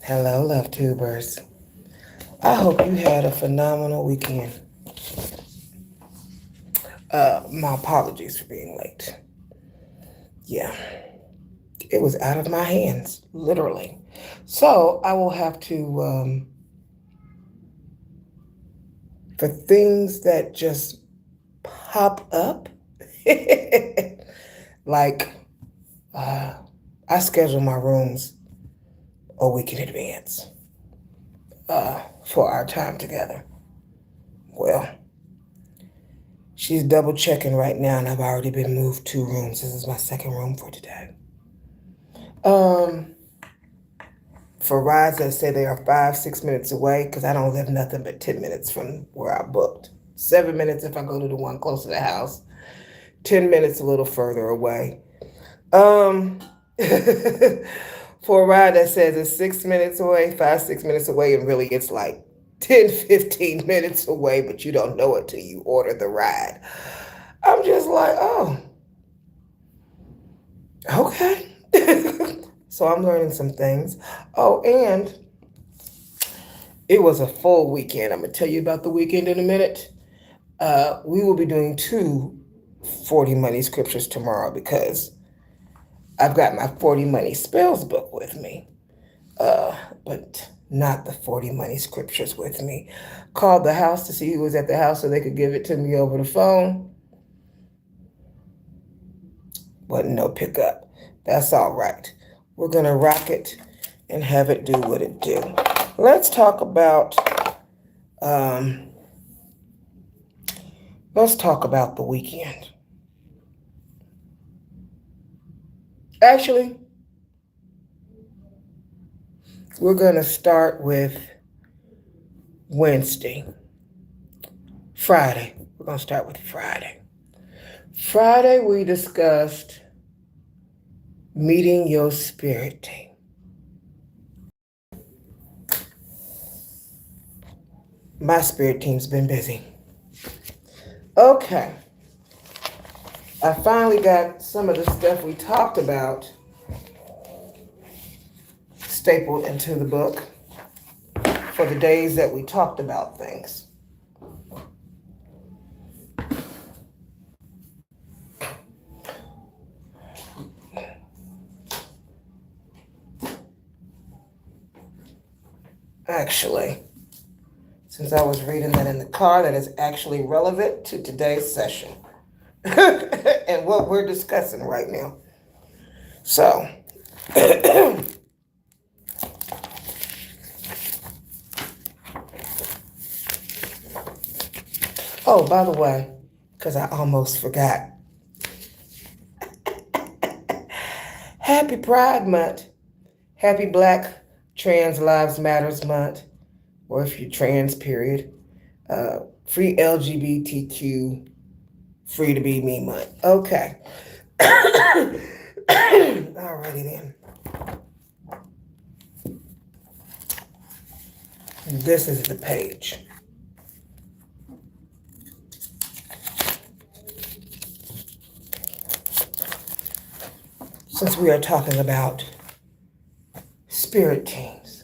Hello, love tubers. I hope you had a phenomenal weekend. My apologies for being late. Yeah, it was out of my hands, literally. So I will have to, for things that just pop up, like uh, I schedule my rooms a week in advance for our time together. Well, she's double checking right now, and I've already been moved 2 rooms. This is my second room for today. Um, for rides that say they are 5, 6 minutes away, because I don't live nothing but 10 minutes from where I booked. 7 minutes if I go to the one close to the house. 10 minutes a little further away. Um, for a ride that says it's 6 minutes away, 5, 6 minutes away, and really it's like 10, 15 minutes away, but you don't know it till you order the ride. I'm just like, oh, okay. So I'm learning some things. Oh, and it was a full weekend. I'm going to tell you about the weekend in a minute. We will be doing two 40 money scriptures tomorrow because I've got my 40 money spells book with me, but not the 40 money scriptures with me. Called the house to see who was at the house so they could give it to me over the phone. Wasn't no pickup. That's all right. We're going to rock it and have it do what it do. Let's talk about um, the weekend. Actually, we're going to start with Wednesday. Friday. We're going to start with Friday. Friday, we discussed meeting your spirit team. My spirit team's been busy. Okay. I finally got some of the stuff we talked about stapled into the book for the days that we talked about things. Actually, since I was reading that in the car, that is actually relevant to today's session and what we're discussing right now. So, oh, by the way, because I almost forgot, happy Pride Month. Happy Black Trans Lives Matters Month, or if you're trans, period. Free LGBTQ, free to be me month. Okay. Alrighty then. This is the page. Since we are talking about spirit teams.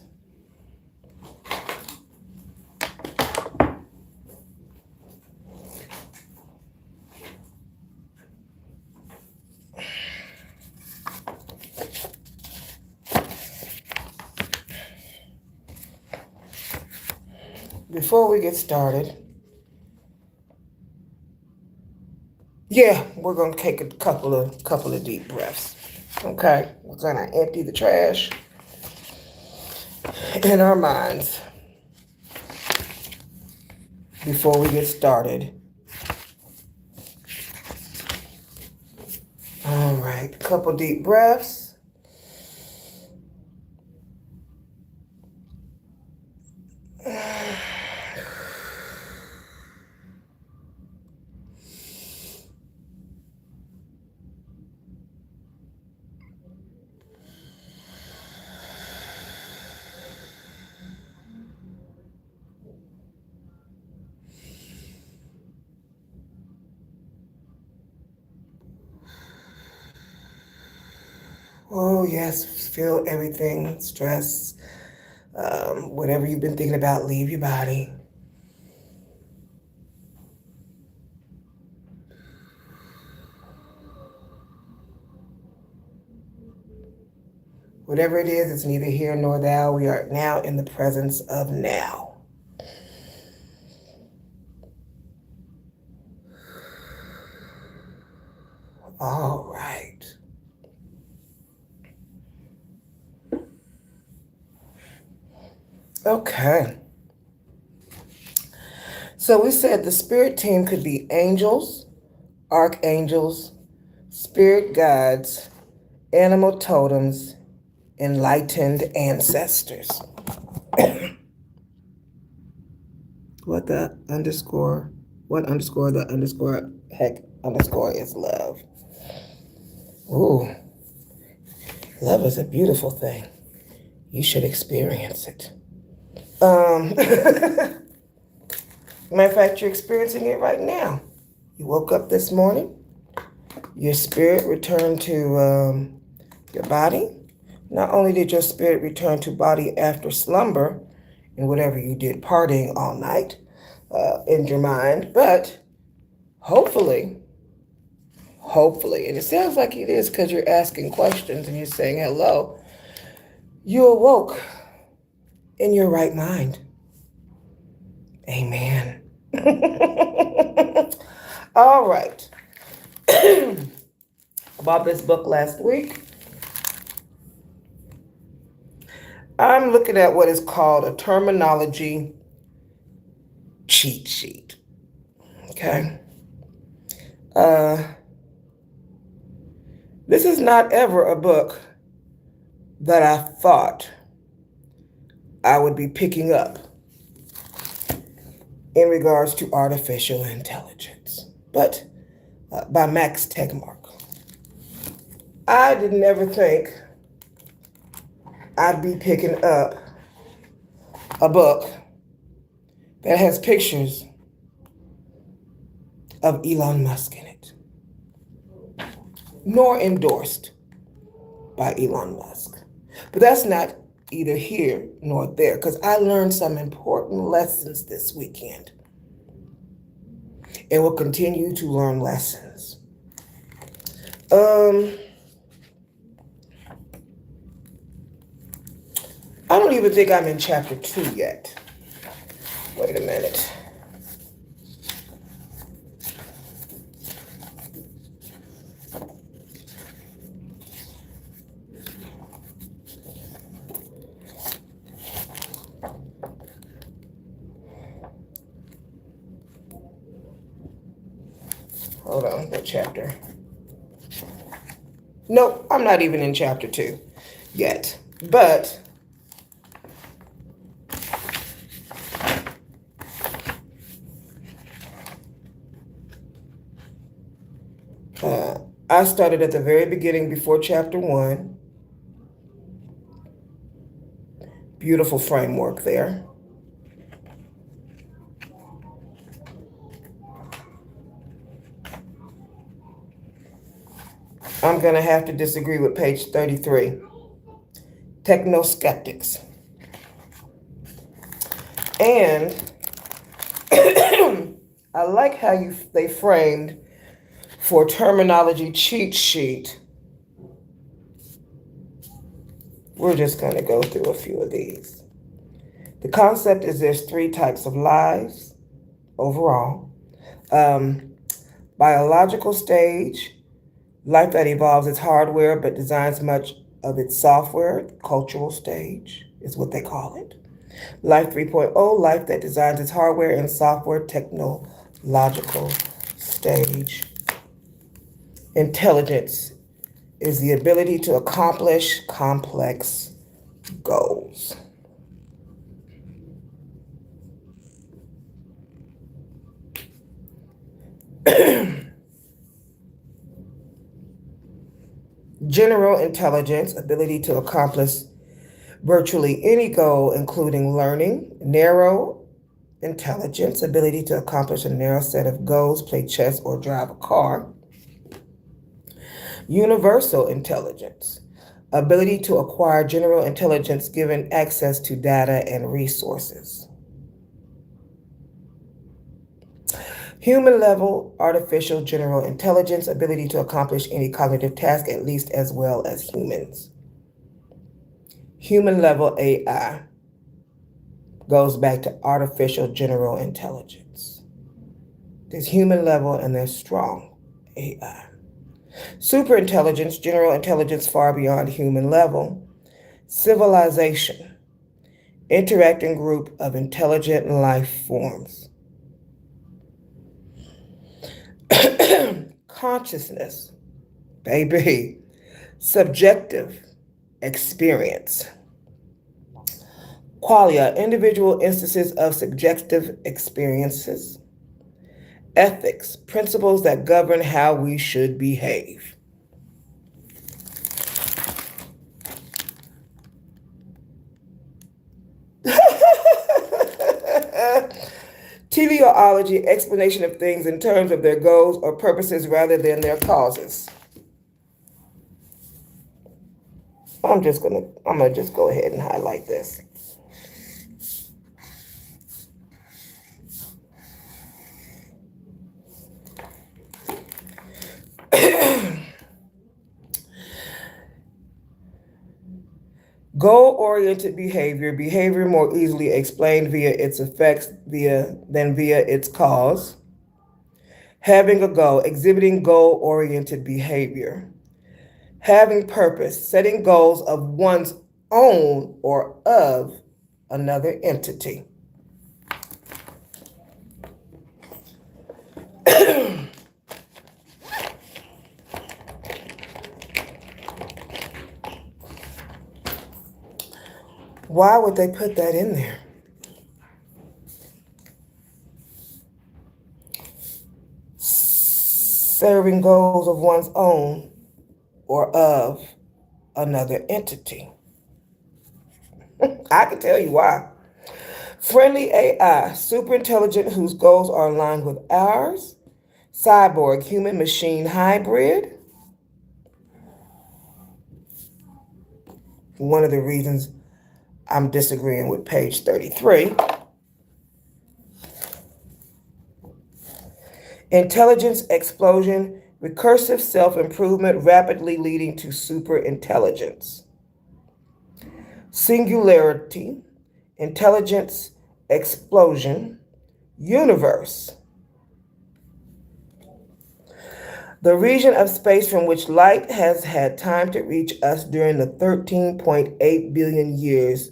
Before we get started, we're gonna take a couple of deep breaths. Okay, we're gonna empty the trash in our minds before we get started. All right, couple deep breaths. Oh, yes, feel everything, stress, Whatever you've been thinking about, leave your body. Whatever it is, it's neither here nor thou. We are now in the presence of now. All right. Okay. So we said the spirit team could be angels, archangels, spirit guides, animal totems, enlightened ancestors. What the underscore heck underscore is love. Ooh, love is a beautiful thing. You should experience it. Matter of fact, you're experiencing it right now. You woke up this morning. Your spirit returned to your body. Not only did your spirit return to body after slumber and whatever you did partying all night in your mind, but hopefully, and it sounds like it is because you're asking questions and you're saying hello, you awoke in your right mind. Amen. All right. Bought this book last week. I'm looking at what is called a terminology cheat sheet. Okay. This is not ever a book that I thought I would be picking up in regards to artificial intelligence, but by Max Tegmark. I didn't ever think I'd be picking up a book that has pictures of Elon Musk in it, nor endorsed by Elon Musk. But that's not either here nor there, because I learned some important lessons this weekend and will continue to learn lessons. I don't even think I'm in chapter 2 yet. Wait a minute. Hold on, what chapter? Nope, I'm not even in chapter 2 yet. But I started at the very beginning before chapter 1. Beautiful framework there. I'm going to have to disagree with page 33. Techno-skeptics. And I like how they framed for terminology cheat sheet. We're just going to go through a few of these. The concept is there's 3 types of lives overall. Biological stage, life that evolves its hardware but designs much of its software. Cultural stage is what they call it. Life 3.0, life that designs its hardware and software. Technological stage. Intelligence is the ability to accomplish complex goals. General intelligence, ability to accomplish virtually any goal, including learning. Narrow intelligence, ability to accomplish a narrow set of goals, play chess or drive a car. Universal intelligence, ability to acquire general intelligence given access to data and resources. Human level artificial general intelligence, ability to accomplish any cognitive task at least as well as humans. Human level AI goes back to artificial general intelligence. There's human level and there's strong AI. Superintelligence, general intelligence far beyond human level. Civilization, interacting group of intelligent life forms. Consciousness, baby. Subjective experience. Qualia, individual instances of subjective experiences. Ethics, principles that govern how we should behave. Teleology, explanation of things in terms of their goals or purposes rather than their causes. I'm gonna just go ahead and highlight this. Goal-oriented behavior more easily explained via its effects than via its cause. Having a goal, exhibiting goal-oriented behavior. Having purpose, setting goals of one's own or of another entity. Why would they put that in there? Serving goals of one's own or of another entity. I can tell you why. Friendly AI, super intelligent whose goals are aligned with ours. Cyborg, human machine hybrid. One of the reasons I'm disagreeing with page 33. Intelligence explosion, recursive self-improvement rapidly leading to super intelligence. Singularity, intelligence explosion, universe. The region of space from which light has had time to reach us during the 13.8 billion years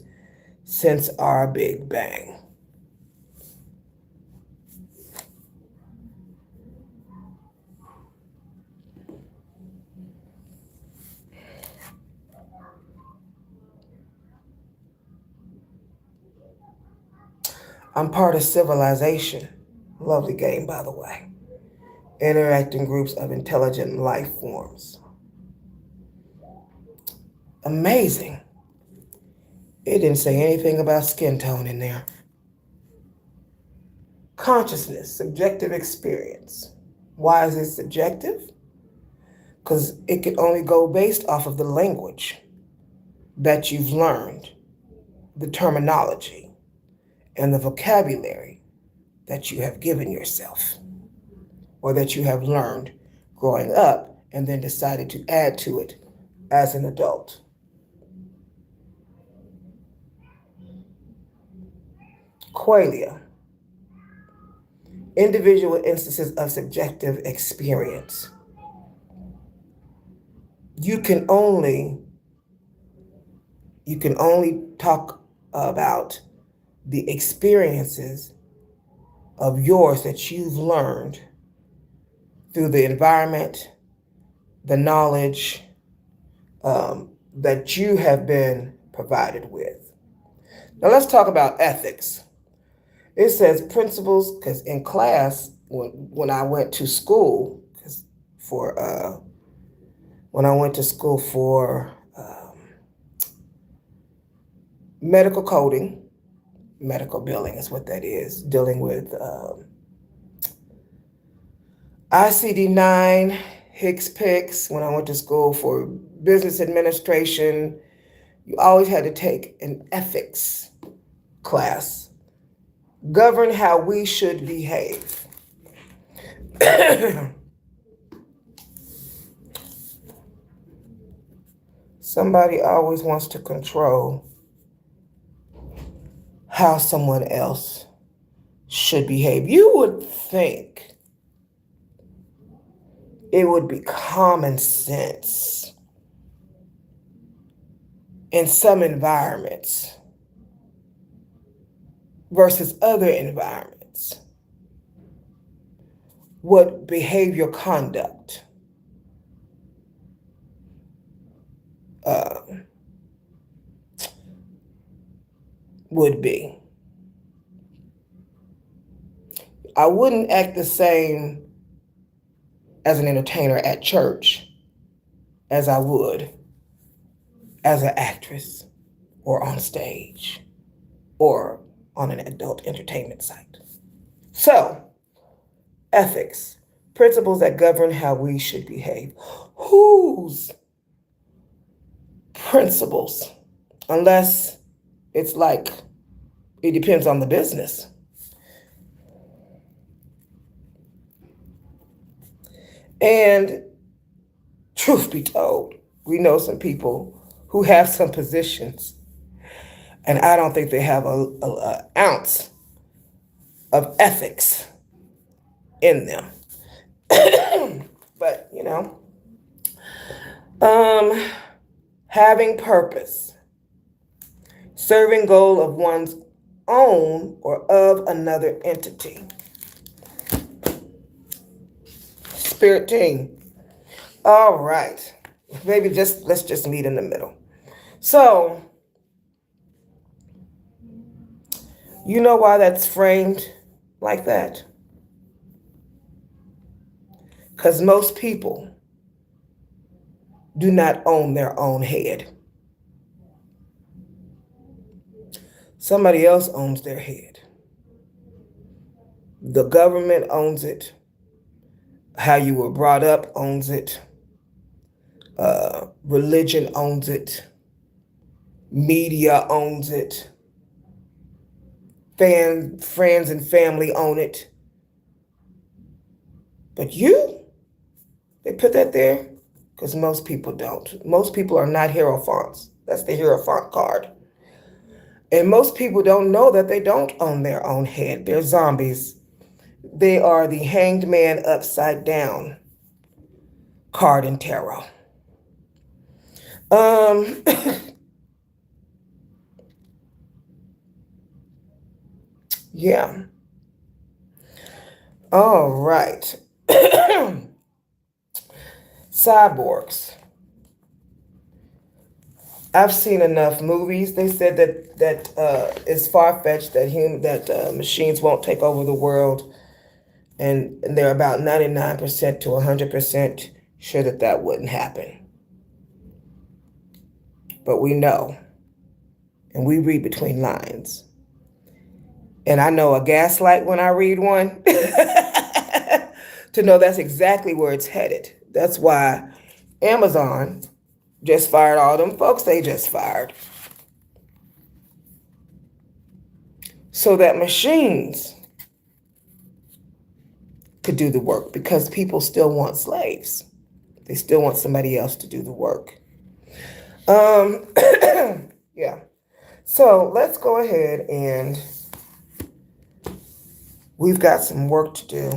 since our Big Bang. I'm part of civilization. Lovely game, by the way. Interacting groups of intelligent life forms. Amazing. It didn't say anything about skin tone in there. Consciousness, subjective experience. Why is it subjective? Because it can only go based off of the language that you've learned, the terminology, and the vocabulary that you have given yourself or that you have learned growing up and then decided to add to it as an adult. Qualia, individual instances of subjective experience. You can only talk about the experiences of yours that you've learned through the environment, the knowledge that you have been provided with. Now let's talk about ethics. It says principles, because in class, when I went to school for medical coding, medical billing is what that is, dealing with ICD-9 Hicks Picks, when I went to school for business administration, you always had to take an ethics class. Govern how we should behave. Somebody always wants to control how someone else should behave. You would think it would be common sense in some environments versus other environments what behavior conduct would be. I wouldn't act the same as an entertainer at church as I would as an actress or on stage or on an adult entertainment site. So, ethics, principles that govern how we should behave. Whose principles? Unless it's like, it depends on the business. And truth be told, we know some people who have some positions, and I don't think they have an ounce of ethics in them. But, having purpose, serving goal of one's own or of another entity. Spirit team. All right. Maybe let's just meet in the middle. So, you know why that's framed like that? Because most people do not own their own head. Somebody else owns their head. The government owns it. How you were brought up owns it. Religion owns it. Media owns it. Friends and family own it. But they put that there because most people don't. Most people are not Hierophants. That's the Hierophant card. And most people don't know that they don't own their own head. They're zombies. They are the hanged man upside down card in tarot. Yeah. All right. Cyborgs. I've seen enough movies. They said that it's far-fetched that machines won't take over the world, and they're about 99% to 100% sure that wouldn't happen. But we know, and we read between lines. And I know a gaslight when I read one to know that's exactly where it's headed. That's why Amazon just fired all them folks they just fired. So that machines could do the work because people still want slaves. They still want somebody else to do the work. Yeah. So let's go ahead and we've got some work to do.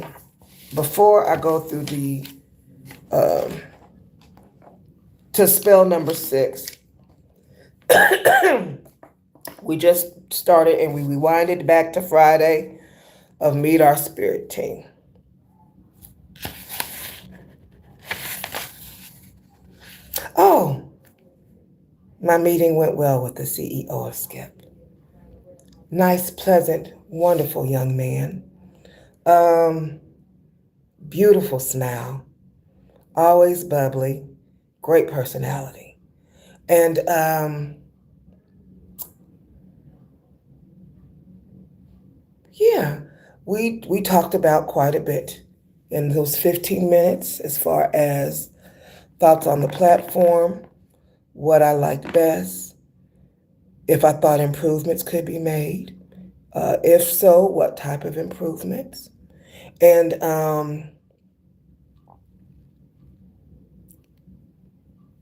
Before I go through to spell number 6, we just started and we rewinded back to Friday of Meet Our Spirit Team. Oh, my meeting went well with the CEO of Skip. Nice, pleasant, wonderful young man. Beautiful smile. Always bubbly. Great personality. And yeah, we talked about quite a bit in those 15 minutes as far as thoughts on the platform, what I liked best, if I thought improvements could be made, if so, what type of improvements. And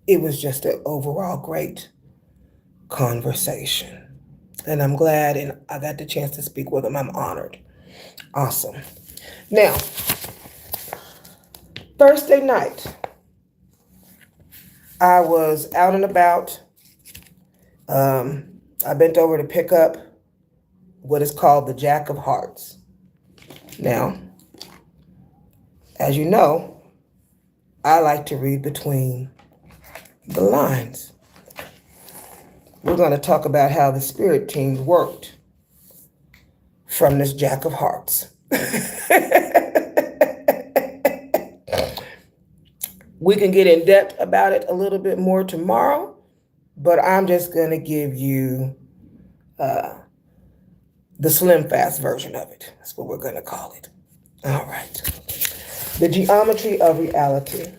it was just an overall great conversation. And I'm glad and I got the chance to speak with him. I'm honored. Awesome. Now, Thursday night, I was out and about. I bent over to pick up what is called the Jack of Hearts. Now, as you know, I like to read between the lines. We're going to talk about how the spirit team worked from this Jack of Hearts. We can get in depth about it a little bit more tomorrow, but I'm just going to give you the slim fast version of it. That's what we're going to call it. All right. The geometry of reality.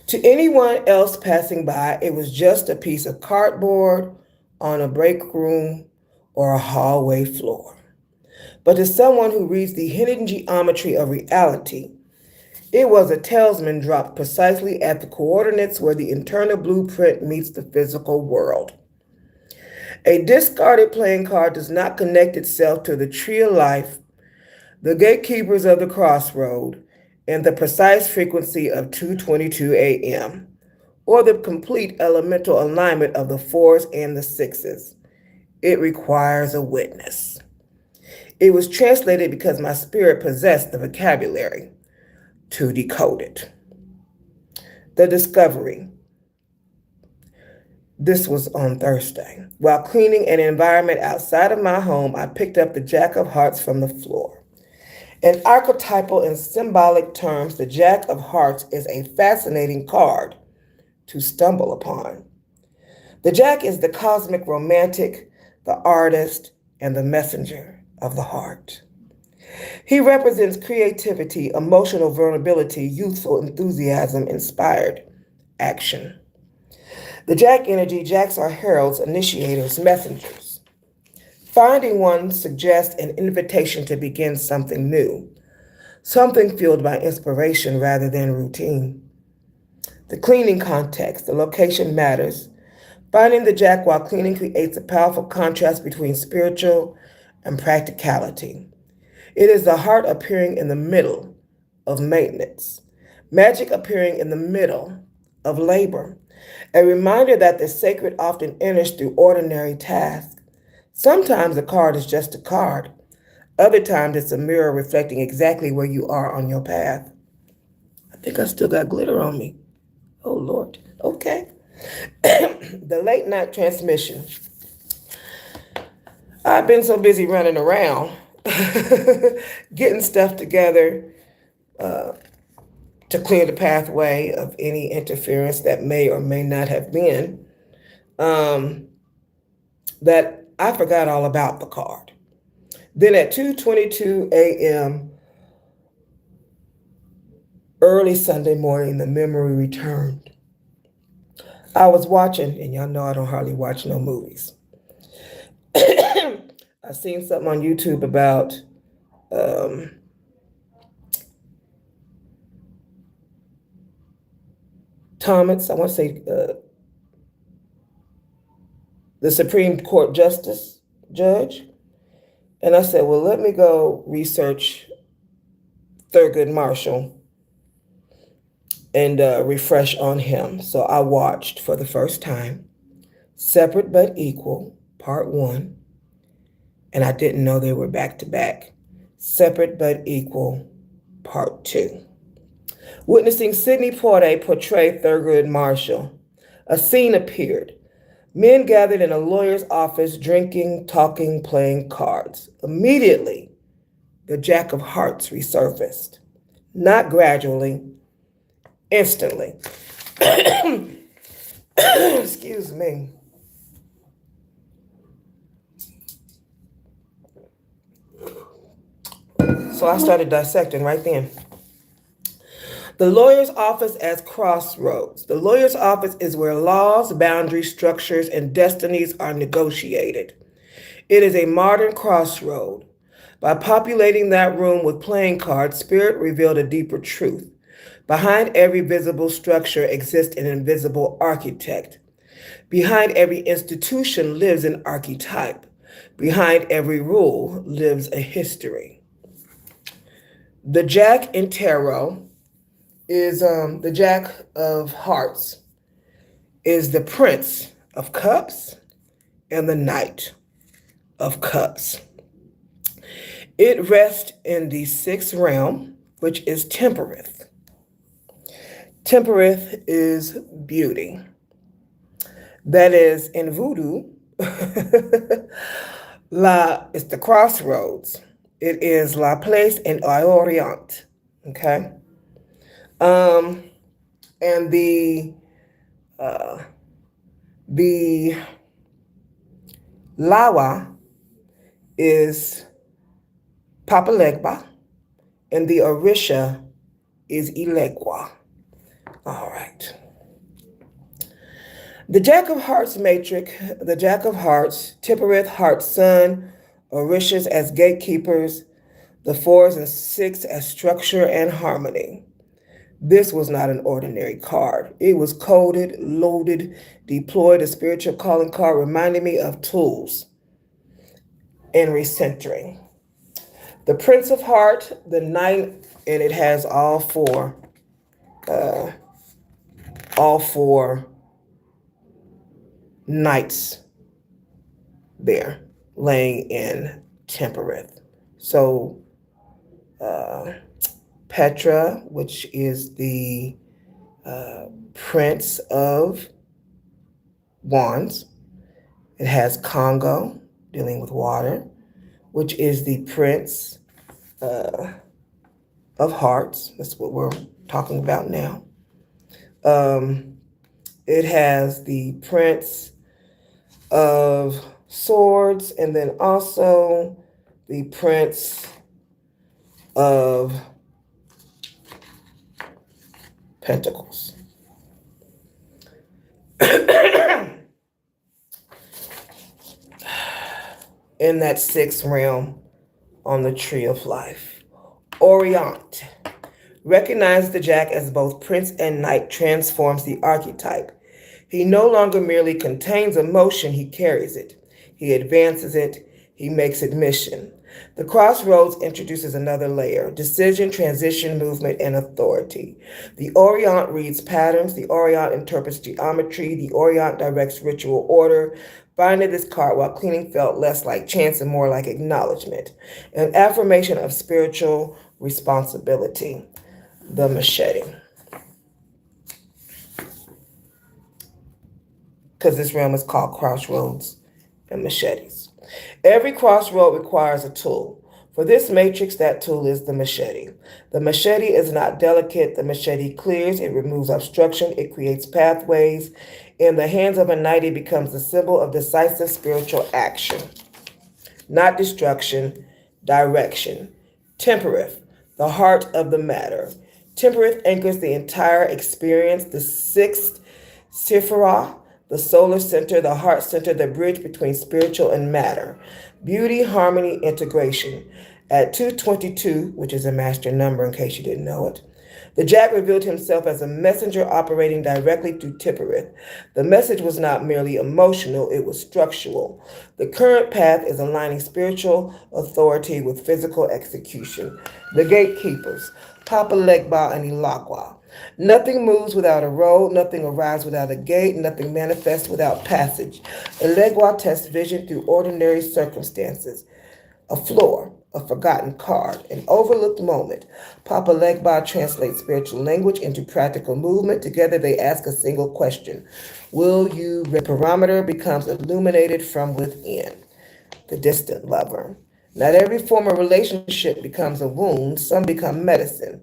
To anyone else passing by, it was just a piece of cardboard on a break room or a hallway floor. But to someone who reads the hidden geometry of reality, it was a talisman dropped precisely at the coordinates where the internal blueprint meets the physical world. A discarded playing card does not connect itself to the tree of life, the gatekeepers of the crossroad, and the precise frequency of 2:22 a.m., or the complete elemental alignment of the 4s and the 6s. It requires a witness. It was translated because my spirit possessed the vocabulary to decode it. The discovery. This was on Thursday. While cleaning an environment outside of my home, I picked up the Jack of Hearts from the floor. In archetypal and symbolic terms, the Jack of Hearts is a fascinating card to stumble upon. The Jack is the cosmic romantic, the artist, and the messenger of the heart. He represents creativity, emotional vulnerability, youthful enthusiasm, inspired action. The Jack energy, Jacks are heralds, initiators, messengers. Finding one suggests an invitation to begin something new, something fueled by inspiration rather than routine. The cleaning context, the location matters. Finding the Jack while cleaning creates a powerful contrast between spiritual and practicality. It is the heart appearing in the middle of maintenance, magic appearing in the middle of labor, a reminder that the sacred often enters through ordinary tasks. Sometimes a card is just a card. Other times it's a mirror reflecting exactly where you are on your path. I think I still got glitter on me. Oh, Lord. Okay. The late night transmission. I've been so busy running around, getting stuff together to clear the pathway of any interference that may or may not have been, that I forgot all about the card. Then at 2:22 a.m., early Sunday morning, the memory returned. I was watching, and y'all know I don't hardly watch no movies. I seen something on YouTube about Thomas, I want to say the Supreme Court Justice Judge. And I said, well, let me go research Thurgood Marshall and refresh on him. So I watched for the first time Separate But Equal, Part 1. And I didn't know they were back to back. Separate But Equal, Part 2. Witnessing Sidney Poitier portray Thurgood Marshall, a scene appeared. Men gathered in a lawyer's office, drinking, talking, playing cards. Immediately, the Jack of Hearts resurfaced. Not gradually, instantly. Excuse me. So I started dissecting right then. The lawyer's office as crossroads. The lawyer's office is where laws, boundaries, structures, and destinies are negotiated. It is a modern crossroad. By populating that room with playing cards, Spirit revealed a deeper truth. Behind every visible structure exists an invisible architect. Behind every institution lives an archetype. Behind every rule lives a history. The Jack in Tarot is the Jack of Hearts is the Prince of Cups and the Knight of Cups. It rests in the sixth realm, which is Temperith. Temperith is beauty. That is, in voodoo, it's the crossroads. It is la place en Orient. Okay? And the Lawa is Papa Legba, and the Orisha is Ilegwa. All right. The Jack of Hearts matrix, the Jack of Hearts, Temperith, Heart Sun, Orishas as gatekeepers, the fours and six as structure and harmony. This was not an ordinary card. It was coded, loaded, deployed, a spiritual calling card reminding me of tools and recentering. The Prince of Heart, the Knight, and it has all four knights there laying in Temperith. So Petra, which is the Prince of Wands. It has Congo, dealing with water, which is the Prince of Hearts. That's what we're talking about now. It has the Prince of Swords, and then also the Prince of Pentacles. In that sixth realm on the tree of life. Orient. Recognize the Jack as both prince and knight transforms the archetype. He no longer merely contains emotion, he carries it. He advances it, he makes it mission. The crossroads introduces another layer: decision, transition, movement, and authority. The Orient reads patterns, the Orient interprets geometry, the Orient directs ritual order. Finding this card while cleaning felt less like chance and more like acknowledgement, an affirmation of spiritual responsibility. The machete. Because this realm is called crossroads and machetes. Every crossroad requires a tool. For this matrix, that tool is the machete. The machete is not delicate. The machete clears, it removes obstruction, it creates pathways. In the hands of a knight, it becomes a symbol of decisive spiritual action. Not destruction, direction. Temperith, the heart of the matter. Temperith anchors the entire experience, the sixth Sephirah, the solar center, the heart center, the bridge between spiritual and matter. Beauty, harmony, integration. At 222, which is a master number in case you didn't know it, the Jack revealed himself as a messenger operating directly through Temperith. The message was not merely emotional, it was structural. The current path is aligning spiritual authority with physical execution. The gatekeepers, Papa Legba and Ilagwa. Nothing moves without a road, nothing arrives without a gate, nothing manifests without passage. Ilegwa tests vision through ordinary circumstances. A floor, a forgotten card, an overlooked moment. Papa Legba translates spiritual language into practical movement. Together they ask a single question. Will you? The parameter becomes illuminated from within. The distant lover. Not every former relationship becomes a wound. Some become medicine.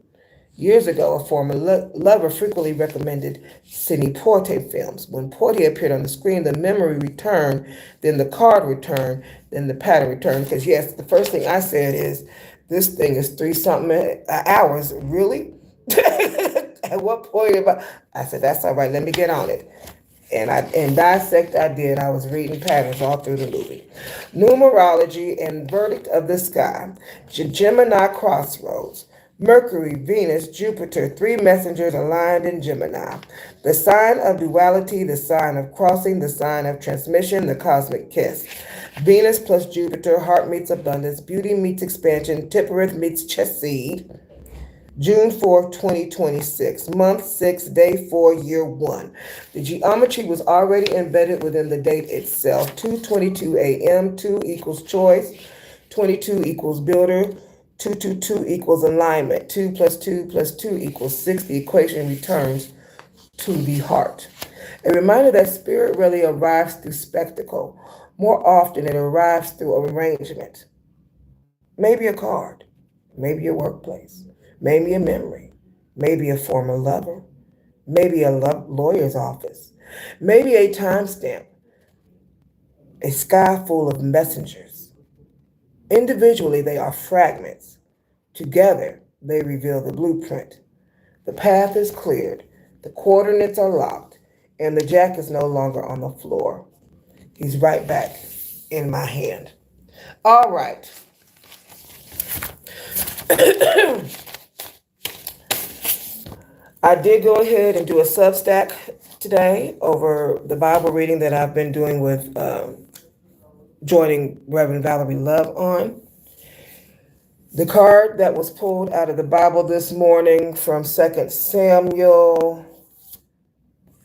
Years ago, a former lover frequently recommended Sidney Poitier films. When Poitier appeared on the screen, the memory returned, then the card returned, then the pattern returned. Because yes, the first thing I said is, this thing is 3-something hours. Really? At what point I said, that's all right, let me get on it. And dissect I did. I was reading patterns all through the movie. Numerology and verdict of the sky. Gemini crossroads. Mercury, Venus, Jupiter, three messengers aligned in Gemini. The sign of duality, the sign of crossing, the sign of transmission, the cosmic kiss. Venus plus Jupiter, heart meets abundance, beauty meets expansion, Tippereth meets chess seed. June 4th, 2026, month 6, day 4, year 1. The geometry was already embedded within the date itself. 2:22 a.m., 2 equals choice, 22 equals builder, 222 equals alignment, 2 plus 2 plus 2 equals 6. The equation returns to the heart. A reminder that spirit really arrives through spectacle. More often, it arrives through arrangement. Maybe a card, maybe a workplace, maybe a memory, maybe a former lover, maybe a lawyer's office, maybe a timestamp, a sky full of messengers. Individually, they are fragments. Together, they reveal the blueprint. The path is cleared, the coordinates are locked, and the jack is no longer on the floor. He's right back in my hand. All right. I did go ahead and do a Substack today over the Bible reading that I've been doing with joining Reverend Valerie Love on. The card that was pulled out of the Bible this morning from 2 Samuel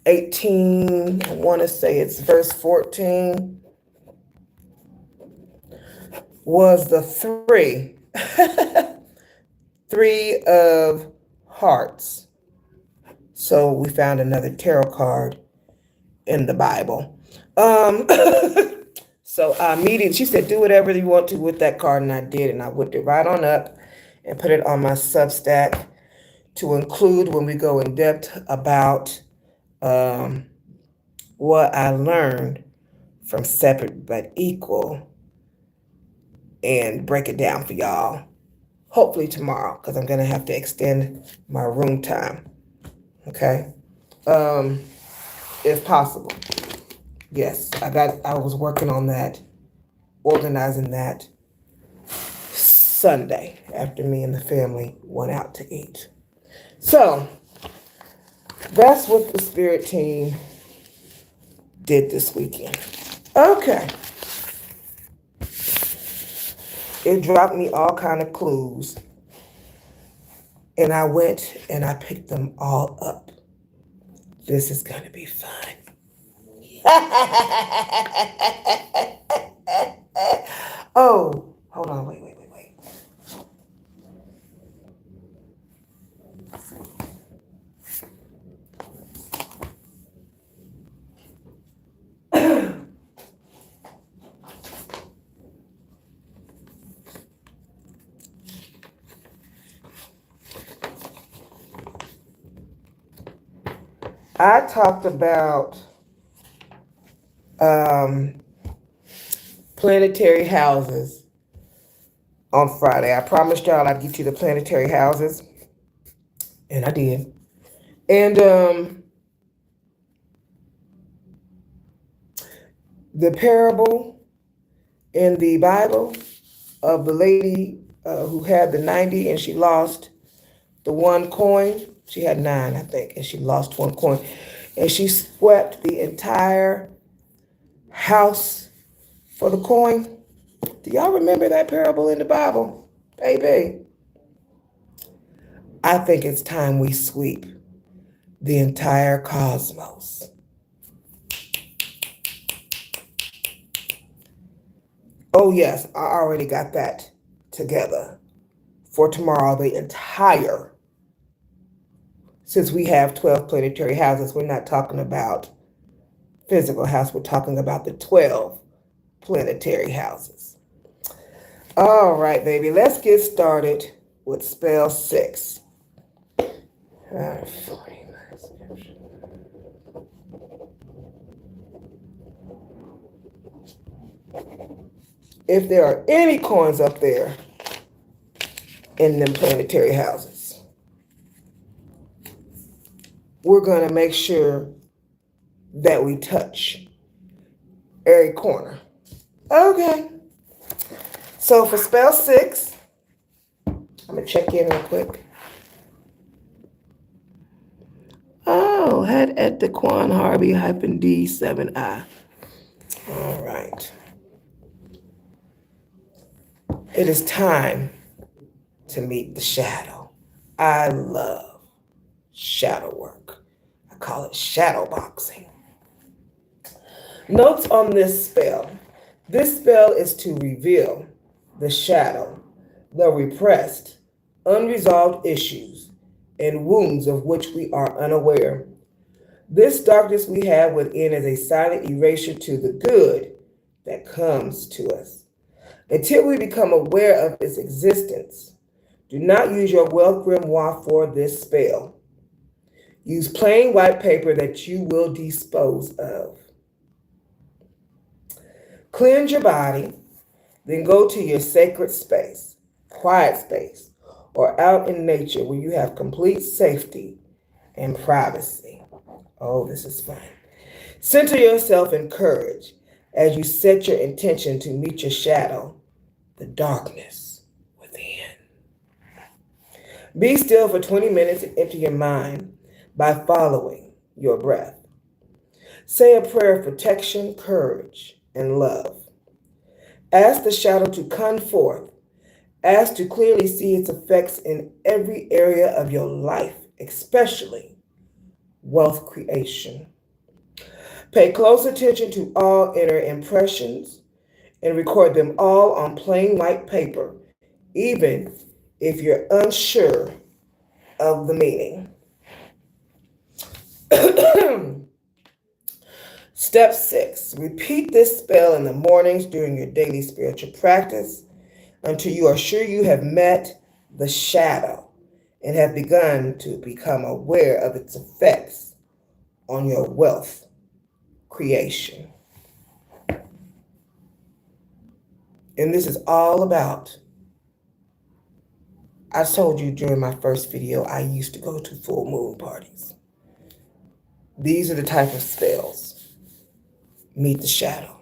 18, I want to say it's verse 14, was the 3. 3 of hearts. So we found another tarot card in the Bible. So I immediately, she said, do whatever you want to with that card, and I did, and I whipped it right on up and put it on my Substack to include when we go in depth about what I learned from Separate But Equal and break it down for y'all. Hopefully tomorrow, because I'm going to have to extend my room time. Okay? If possible. Yes, I was working on that, organizing that Sunday after me and the family went out to eat. So, that's what the spirit team did this weekend. Okay. It dropped me all kind of clues. And I went and I picked them all up. This is going to be fun. Oh, hold on, wait. I talked about planetary houses on Friday. I promised y'all I'd get you the planetary houses, and I did. And the parable in the Bible of the lady who had the 90 and she lost the one coin. She had 9, I think, and she lost 1 coin. And she swept the entire house for the coin. Do y'all remember that parable in the Bible? Baby. I think it's time we sweep the entire cosmos. Oh, yes, I already got that together for tomorrow, the entire. Since we have 12 planetary houses, we're not talking about physical house, we're talking about the 12 planetary houses. All right, baby, let's get started with spell 6. If there are any coins up there in them planetary houses, we're going to make sure that we touch every corner. Okay. So for spell 6, I'm going to check in real quick. Oh, head at the Quan Harvey -D7I. All right. It is time to meet the shadow. I love shadow work. I call it shadow boxing. Notes on this spell. This spell is to reveal the shadow, the repressed, unresolved issues, and wounds of which we are unaware. This darkness we have within is a silent erasure to the good that comes to us. Until we become aware of its existence, do not use your wealth grimoire for this spell. Use plain white paper that you will dispose of. Cleanse your body, then go to your sacred space, quiet space, or out in nature where you have complete safety and privacy. Oh, this is fun. Center yourself in courage as you set your intention to meet your shadow, the darkness within. Be still for 20 minutes and empty your mind by following your breath. Say a prayer of protection, courage, and love. Ask the shadow to come forth. Ask to clearly see its effects in every area of your life, especially wealth creation. Pay close attention to all inner impressions and record them all on plain white paper, even if you're unsure of the meaning. Step 6. Repeat this spell in the mornings during your daily spiritual practice until you are sure you have met the shadow and have begun to become aware of its effects on your wealth creation. And this is all about, I told you during my first video, I used to go to full moon parties. These are the type of spells, meet the shadow,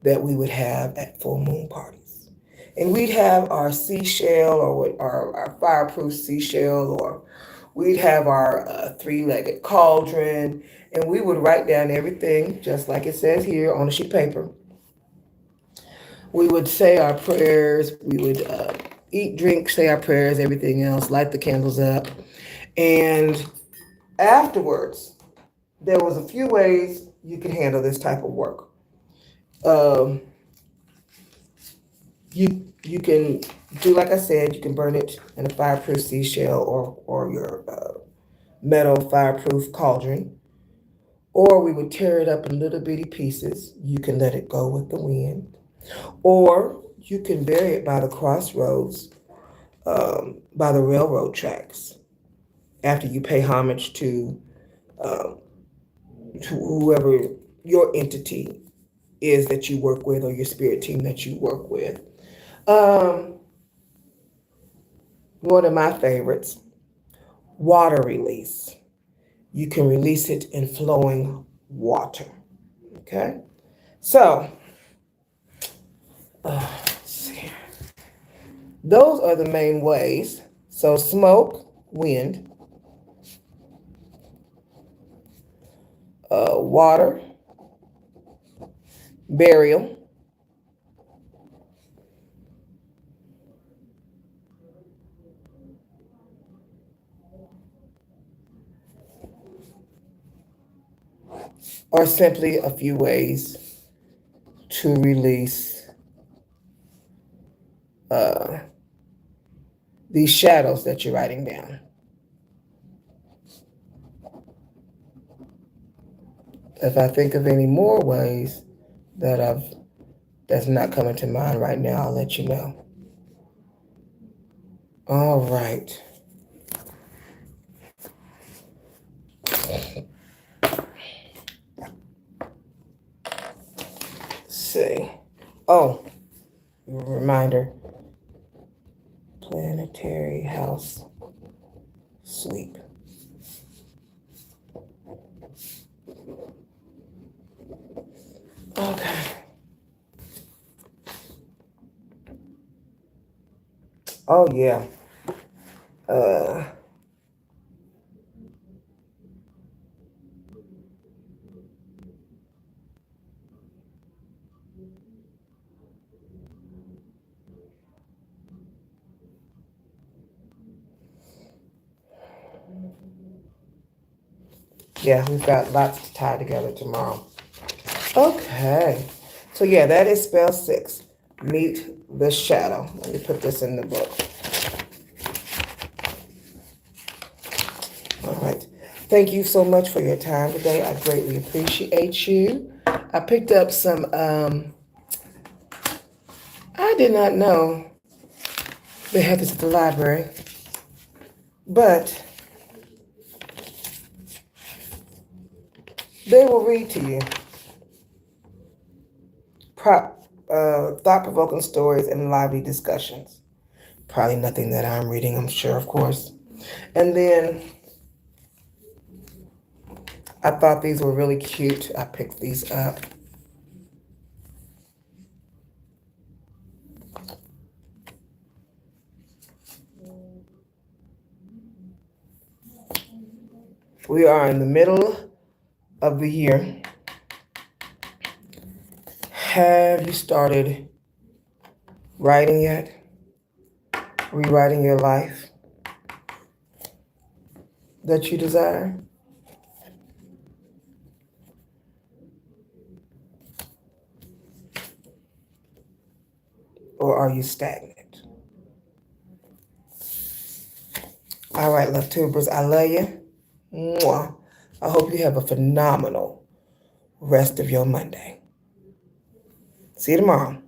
that we would have at full moon parties. And we'd have our seashell or our fireproof seashell, or we'd have our three-legged cauldron, and we would write down everything just like it says here on a sheet of paper. We would say our prayers, we would eat, drink, say our prayers, everything else, light the candles up. And afterwards, there was a few ways you can handle this type of work. You can do, like I said, you can burn it in a fireproof seashell or your metal fireproof cauldron. Or we would tear it up in little bitty pieces. You can let it go with the wind. Or you can bury it by the crossroads, by the railroad tracks, after you pay homage to whoever your entity is that you work with, or your spirit team that you work with. One of my favorites, water release. You can release it in flowing water. Okay? So, let's see. Those are the main ways. So smoke, wind, water, burial, or simply a few ways to release these shadows that you're writing down. If I think of any more ways that's not coming to mind right now, I'll let you know. All right. Let's see. Oh, reminder. Planetary House Sleep. Okay. Oh, yeah. Uh, yeah, we've got lots to tie together tomorrow. Okay. So, yeah, that is spell 6. Meet the shadow. Let me put this in the book. All right. Thank you so much for your time today. I greatly appreciate you. I picked up some, I did not know they had this at the library, but they will read to you thought-provoking stories and lively discussions. Probably nothing that I'm reading, I'm sure, of course. And then I thought these were really cute. I picked these up. We are in the middle of the year. Have you started writing yet? Rewriting your life that you desire? Or are you stagnant? All right, love tubers, I love you. Mwah. I hope you have a phenomenal rest of your Monday. See you tomorrow.